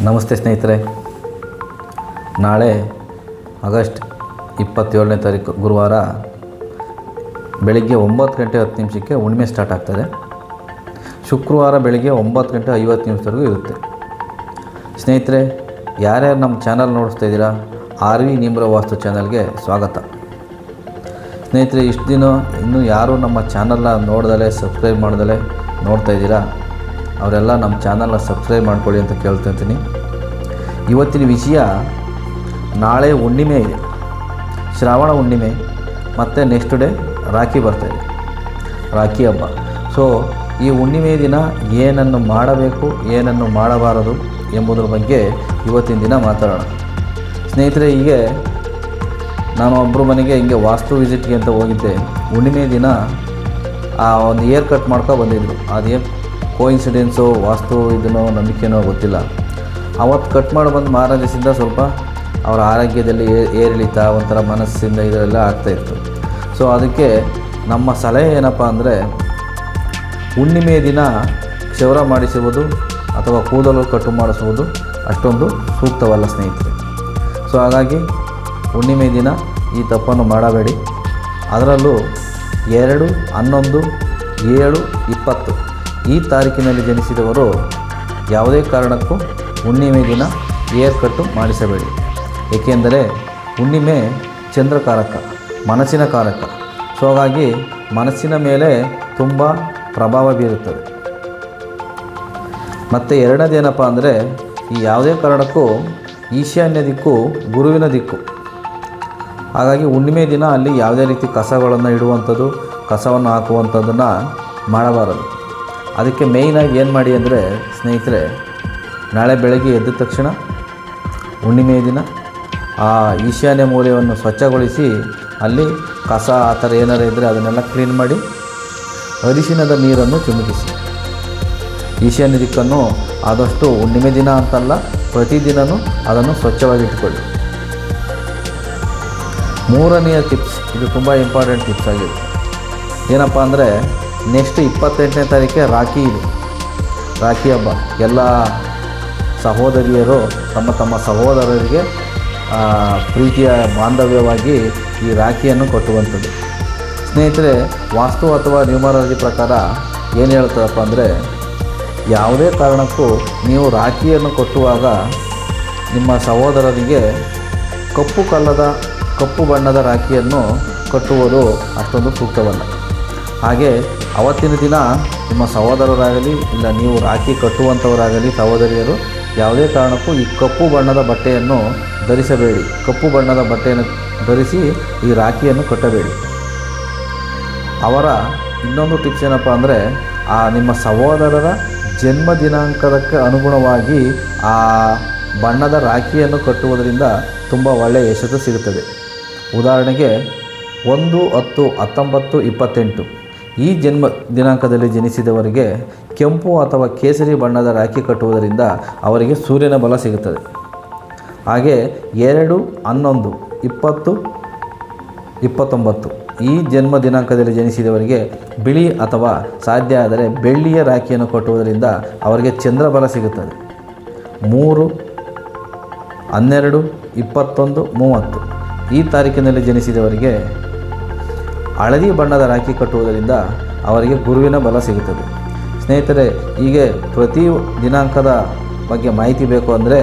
ನಮಸ್ತೆ ಸ್ನೇಹಿತರೆ. ನಾಳೆ ಆಗಸ್ಟ್ 27ನೇ ತಾರೀಕು ಗುರುವಾರ ಬೆಳಿಗ್ಗೆ 9 ಗಂಟೆ 10 ನಿಮಿಷಕ್ಕೆ ಹುಣ್ಣಿಮೆ ಸ್ಟಾರ್ಟ್ ಆಗ್ತದೆ. ಶುಕ್ರವಾರ ಬೆಳಿಗ್ಗೆ 9 ಗಂಟೆ 50 ನಿಮಿಷವರೆಗೂ ಇರುತ್ತೆ. ಸ್ನೇಹಿತರೆ, ಯಾರ್ಯಾರು ನಮ್ಮ ಚಾನಲ್ ನೋಡಿಸ್ತಾ ಇದ್ದೀರಾ, RV ನೀಮ್ರ ವಾಸ್ತು ಚಾನಲ್ಗೆ ಸ್ವಾಗತ. ಸ್ನೇಹಿತರೆ, ಇಷ್ಟು ದಿನ ಇನ್ನೂ ಯಾರು ನಮ್ಮ ಚಾನಲ್ನ ನೋಡ್ದಲೇ ಸಬ್ಸ್ಕ್ರೈಬ್ ಮಾಡ್ದಲೇ ನೋಡ್ತಾ ಇದ್ದೀರಾ, ಅವರೆಲ್ಲ ನಮ್ಮ ಚಾನಲ್ನ ಸಬ್ಸ್ಕ್ರೈಬ್ ಮಾಡ್ಕೊಳ್ಳಿ ಅಂತ ಕೇಳ್ತಾಯಿದ್ದೀನಿ. ಇವತ್ತಿನ ವಿಷಯ, ನಾಳೆ ಹುಣ್ಣಿಮೆ ಇದೆ, ಶ್ರಾವಣ ಹುಣ್ಣಿಮೆ, ಮತ್ತು ನೆಕ್ಸ್ಟ್ ಡೇ ರಾಖಿ ಬರ್ತಾಯಿದೆ, ರಾಖಿ ಹಬ್ಬ. ಸೊ ಈ ಹುಣ್ಣಿಮೆ ದಿನ ಏನನ್ನು ಮಾಡಬೇಕು, ಏನನ್ನು ಮಾಡಬಾರದು ಎಂಬುದರ ಬಗ್ಗೆ ಇವತ್ತಿನ ದಿನ ಮಾತಾಡೋಣ. ಸ್ನೇಹಿತರೆ, ಹೀಗೆ ನಾನು ಒಬ್ಬರು ಮನೆಗೆ ಹಿಂಗೆ ವಾಸ್ತು ವಿಸಿಟ್ಗೆ ಅಂತ ಹೋಗಿದ್ದೆ. ಹುಣ್ಣಿಮೆ ದಿನ ಒಂದು ಏರ್ ಕಟ್ ಬಂದಿದ್ರು. ಅದೇನು ಕೋಇನ್ಸಿಡೆನ್ಸು, ವಾಸ್ತು ಇದನ್ನೋ ನಂಬಿಕೆನೋ ಗೊತ್ತಿಲ್ಲ. ಅವತ್ತು ಕಟ್ ಮಾಡಿ ಬಂದು ಮಾರನೇ ದಿವಸದಿಂದ ಸ್ವಲ್ಪ ಅವರ ಆರೋಗ್ಯದಲ್ಲಿ ಏರಿಳಿತ, ಒಂಥರ ಮನಸ್ಸಿಂದ ಇದೆಲ್ಲ ಆಗ್ತಾಯಿತ್ತು. ಸೊ ಅದಕ್ಕೆ ನಮ್ಮ ಸಲಹೆ ಏನಪ್ಪ ಅಂದರೆ, ಹುಣ್ಣಿಮೆ ದಿನ ಕ್ಷೌರ ಮಾಡಿಸುವುದು ಅಥವಾ ಕೂದಲು ಕಟ್ಟು ಮಾಡಿಸುವುದು ಅಷ್ಟೊಂದು ಸೂಕ್ತವಲ್ಲ ಸ್ನೇಹಿತರೆ. ಸೊ ಹಾಗಾಗಿ ಹುಣ್ಣಿಮೆ ದಿನ ಈ ತಪ್ಪನ್ನು ಮಾಡಬೇಡಿ. ಅದರಲ್ಲೂ 2, 11, 7, 20 ಈ ತಾರೀಕಿನಲ್ಲಿ ಜನಿಸಿದವರು ಯಾವುದೇ ಕಾರಣಕ್ಕೂ ಹುಣ್ಣಿಮೆ ದಿನ ಏರ್ ಕಟ್ಟು ಮಾಡಿಸಬೇಡಿ. ಏಕೆಂದರೆ ಹುಣ್ಣಿಮೆ ಚಂದ್ರಕಾರಕ, ಮನಸ್ಸಿನ ಕಾರಕ. ಸೊ ಹಾಗಾಗಿ ಮನಸ್ಸಿನ ಮೇಲೆ ತುಂಬ ಪ್ರಭಾವ ಬೀರುತ್ತದೆ. ಮತ್ತು ಎರಡನೇದೇನಪ್ಪ ಅಂದರೆ, ಈ ಯಾವುದೇ ಕಾರಣಕ್ಕೂ ಈಶಾನ್ಯ ದಿಕ್ಕು ಗುರುವಿನ ದಿಕ್ಕು. ಹಾಗಾಗಿ ಹುಣ್ಣಿಮೆ ದಿನ ಅಲ್ಲಿ ಯಾವುದೇ ರೀತಿ ಕಸಗಳನ್ನು ಇಡುವಂಥದ್ದು, ಕಸವನ್ನು ಹಾಕುವಂಥದ್ದನ್ನು ಮಾಡಬಾರದು. ಅದಕ್ಕೆ ಮೇಯ್ನಾಗಿ ಏನು ಮಾಡಿ ಅಂದರೆ ಸ್ನೇಹಿತರೆ, ನಾಳೆ ಬೆಳಗ್ಗೆ ಎದ್ದ ತಕ್ಷಣ ಹುಣ್ಣಿಮೆ ದಿನ ಆ ಈಶಾನ್ಯ ಮೂಲೆಯನ್ನು ಸ್ವಚ್ಛಗೊಳಿಸಿ, ಅಲ್ಲಿ ಕಸ ಆ ಥರ ಏನಾರು ಇದ್ದರೆ ಅದನ್ನೆಲ್ಲ ಕ್ಲೀನ್ ಮಾಡಿ ಅರಿಶಿಣದ ನೀರನ್ನು ಚಿಮುಕಿಸಿ. ಈಶಾನ್ಯ ದಿಕ್ಕನ್ನು ಆದಷ್ಟು ಹುಣ್ಣಿಮೆ ದಿನ ಅಂತಲ್ಲ, ಪ್ರತಿದಿನವೂ ಅದನ್ನು ಸ್ವಚ್ಛವಾಗಿಟ್ಟುಕೊಳ್ಳಿ. ಮೂರನೆಯ ಟಿಪ್ಸ್, ಇದು ತುಂಬ ಇಂಪಾರ್ಟೆಂಟ್ ಟಿಪ್ಸ್ ಆಗಿದೆ. ಏನಪ್ಪ ಅಂದರೆ, ನೆಕ್ಸ್ಟ್ 28ನೇ ತಾರೀಕೆ ರಾಖಿ ಇದೆ, ರಾಖಿ ಹಬ್ಬ. ಎಲ್ಲ ಸಹೋದರಿಯರು ತಮ್ಮ ತಮ್ಮ ಸಹೋದರರಿಗೆ ಪ್ರೀತಿಯ ಬಾಂಧವ್ಯವಾಗಿ ಈ ರಾಖಿಯನ್ನು ಕಟ್ಟುವಂಥದ್ದು. ಸ್ನೇಹಿತರೆ, ವಾಸ್ತು ಅಥವಾ ನ್ಯೂಮರಾಲಜಿ ಪ್ರಕಾರ ಏನು ಹೇಳ್ತದಪ್ಪ ಅಂದರೆ, ಯಾವುದೇ ಕಾರಣಕ್ಕೂ ನೀವು ರಾಖಿಯನ್ನು ಕಟ್ಟುವಾಗ ನಿಮ್ಮ ಸಹೋದರರಿಗೆ ಕಪ್ಪು ಬಣ್ಣದ ರಾಖಿಯನ್ನು ಕಟ್ಟುವುದು ಅಷ್ಟೊಂದು ಸೂಕ್ತವಲ್ಲ. ಹಾಗೆ ಅವತ್ತಿನ ದಿನ ನಿಮ್ಮ ಸಹೋದರರಾಗಲಿ ಇಲ್ಲ ನೀವು ರಾಖಿ ಕಟ್ಟುವಂಥವರಾಗಲಿ ಸಹೋದರಿಯರು ಯಾವುದೇ ಕಾರಣಕ್ಕೂ ಈ ಕಪ್ಪು ಬಣ್ಣದ ಬಟ್ಟೆಯನ್ನು ಧರಿಸಬೇಡಿ. ಕಪ್ಪು ಬಣ್ಣದ ಬಟ್ಟೆಯನ್ನು ಧರಿಸಿ ಈ ರಾಖಿಯನ್ನು ಕಟ್ಟಬೇಡಿ. ಅವರ ಇನ್ನೊಂದು ಟಿಪ್ಸ್ ಏನಪ್ಪ ಅಂದರೆ, ಆ ನಿಮ್ಮ ಸಹೋದರರ ಜನ್ಮ ದಿನಾಂಕದಕ್ಕೆ ಅನುಗುಣವಾಗಿ ಆ ಬಣ್ಣದ ರಾಖಿಯನ್ನು ಕಟ್ಟುವುದರಿಂದ ತುಂಬ ಒಳ್ಳೆಯ ಯಶಸ್ಸು ಸಿಗುತ್ತದೆ. ಉದಾಹರಣೆಗೆ 1, 10, 19, 28 ಈ ಜನ್ಮ ದಿನಾಂಕದಲ್ಲಿ ಜನಿಸಿದವರಿಗೆ ಕೆಂಪು ಅಥವಾ ಕೇಸರಿ ಬಣ್ಣದ ರಾಖಿ ಕಟ್ಟುವುದರಿಂದ ಅವರಿಗೆ ಸೂರ್ಯನ ಬಲ ಸಿಗುತ್ತದೆ. ಹಾಗೆ 2, 11, 20, 29 ಈ ಜನ್ಮ ದಿನಾಂಕದಲ್ಲಿ ಜನಿಸಿದವರಿಗೆ ಬಿಳಿ ಅಥವಾ ಸಾಧ್ಯ ಆದರೆ ಬೆಳ್ಳಿಯ ರಾಖಿಯನ್ನು ಕಟ್ಟುವುದರಿಂದ ಅವರಿಗೆ ಚಂದ್ರಬಲ ಸಿಗುತ್ತದೆ. 3, 12, 21, 30 ಈ ತಾರೀಕಿನಲ್ಲಿ ಜನಿಸಿದವರಿಗೆ ಹಳದಿ ಬಣ್ಣದ ರಾಖಿ ಕಟ್ಟುವುದರಿಂದ ಅವರಿಗೆ ಗುರುವಿನ ಬಲ ಸಿಗುತ್ತದೆ. ಸ್ನೇಹಿತರೆ, ಹೀಗೆ ಪ್ರತಿ ದಿನಾಂಕದ ಬಗ್ಗೆ ಮಾಹಿತಿ ಬೇಕು ಅಂದರೆ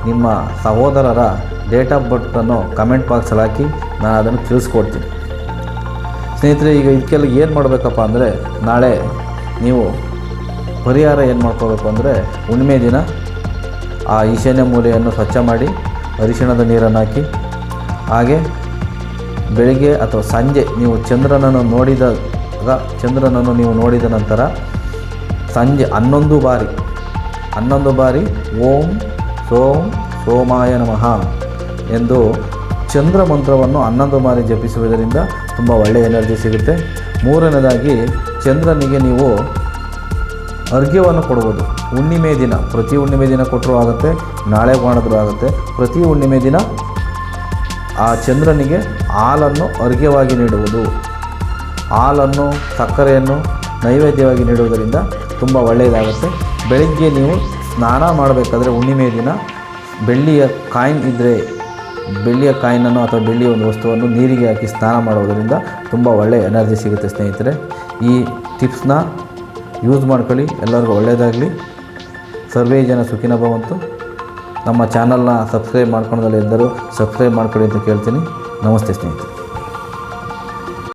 ನಿಮ್ಮ ಸಹೋದರರ ಡೇಟ್ ಆಫ್ ಬರ್ತನ್ನು ಕಮೆಂಟ್ ಬಾಕ್ಸಲ್ಲಿ ಹಾಕಿ ನಾನು ಅದನ್ನು ತಿಳಿಸ್ಕೊಡ್ತೀನಿ. ಸ್ನೇಹಿತರೆ, ಈಗ ಇದಕ್ಕೆಲ್ಲ ಏನು ಮಾಡಬೇಕಪ್ಪ ಅಂದರೆ, ನಾಳೆ ನೀವು ಪರಿಹಾರ ಏನು ಮಾಡ್ಕೋಬೇಕು ಅಂದರೆ, ಹುಣ್ಣಿಮೆ ದಿನ ಆ ಈಶಾನ್ಯ ಮೂಲೆಯನ್ನು ಸ್ವಚ್ಛ ಮಾಡಿ ಅರಿಶಿಣದ ನೀರನ್ನು ಹಾಕಿ, ಹಾಗೆ ಬೆಳಿಗ್ಗೆ ಅಥವಾ ಸಂಜೆ ನೀವು ಚಂದ್ರನನ್ನು ನೋಡಿದ ನಂತರ ಸಂಜೆ 11 ಬಾರಿ ಓಂ ಸೋಂ ಸೋಮಾಯ ನಮಃ ಎಂದು ಚಂದ್ರ ಮಂತ್ರವನ್ನು 11 ಬಾರಿ ಜಪಿಸುವುದರಿಂದ ತುಂಬ ಒಳ್ಳೆಯ ಎನರ್ಜಿ ಸಿಗುತ್ತೆ. ಮೂರನೇದಾಗಿ, ಚಂದ್ರನಿಗೆ ನೀವು ಅರ್ಘ್ಯವನ್ನು ಕೊಡುವುದು. ಹುಣ್ಣಿಮೆ ದಿನ, ಪ್ರತಿ ಹುಣ್ಣಿಮೆ ದಿನ ಕೊಟ್ಟರೂ ಆಗುತ್ತೆ, ನಾಳೆ ಮಾಡಿದ್ರೂ ಆಗುತ್ತೆ. ಪ್ರತಿ ಹುಣ್ಣಿಮೆ ದಿನ ಆ ಚಂದ್ರನಿಗೆ ಹಾಲನ್ನು ಅರ್ಘ್ಯವಾಗಿ ನೀಡುವುದು. ಹಾಲನ್ನು, ಸಕ್ಕರೆಯನ್ನು ನೈವೇದ್ಯವಾಗಿ ನೀಡುವುದರಿಂದ ತುಂಬ ಒಳ್ಳೆಯದಾಗುತ್ತೆ. ಬೆಳಗ್ಗೆ ನೀವು ಸ್ನಾನ ಮಾಡಬೇಕಾದ್ರೆ ಹುಣ್ಣಿಮೆ ದಿನ ಬೆಳ್ಳಿಯ ಕಾಯಿನ್ ಇದ್ದರೆ ಬೆಳ್ಳಿಯ ಕಾಯಿನನ್ನು ಅಥವಾ ಬೆಳ್ಳಿಯ ಒಂದು ವಸ್ತುವನ್ನು ನೀರಿಗೆ ಹಾಕಿ ಸ್ನಾನ ಮಾಡೋದರಿಂದ ತುಂಬ ಒಳ್ಳೆಯ ಎನರ್ಜಿ ಸಿಗುತ್ತೆ ಸ್ನೇಹಿತರೆ. ಈ ಟಿಪ್ಸ್ನ ಯೂಸ್ ಮಾಡ್ಕೊಳ್ಳಿ. ಎಲ್ಲರಿಗೂ ಒಳ್ಳೆಯದಾಗಲಿ. ಸರ್ವೇ ಜನ ಸುಖಿನೋ ಭವಂತು. ನಮ್ಮ ಚಾನಲ್ನ ಸಬ್ಸ್ಕ್ರೈಬ್ ಮಾಡ್ಕೊಳ್ಳೋದಲ್ಲ ಎಲ್ಲರೂ ಸಬ್ಸ್ಕ್ರೈಬ್ ಮಾಡ್ಕೊಳ್ಳಿ ಅಂತ ಕೇಳ್ತೀನಿ. ನಮಸ್ತೆ ಸ್ನೇಹಿತರೆ.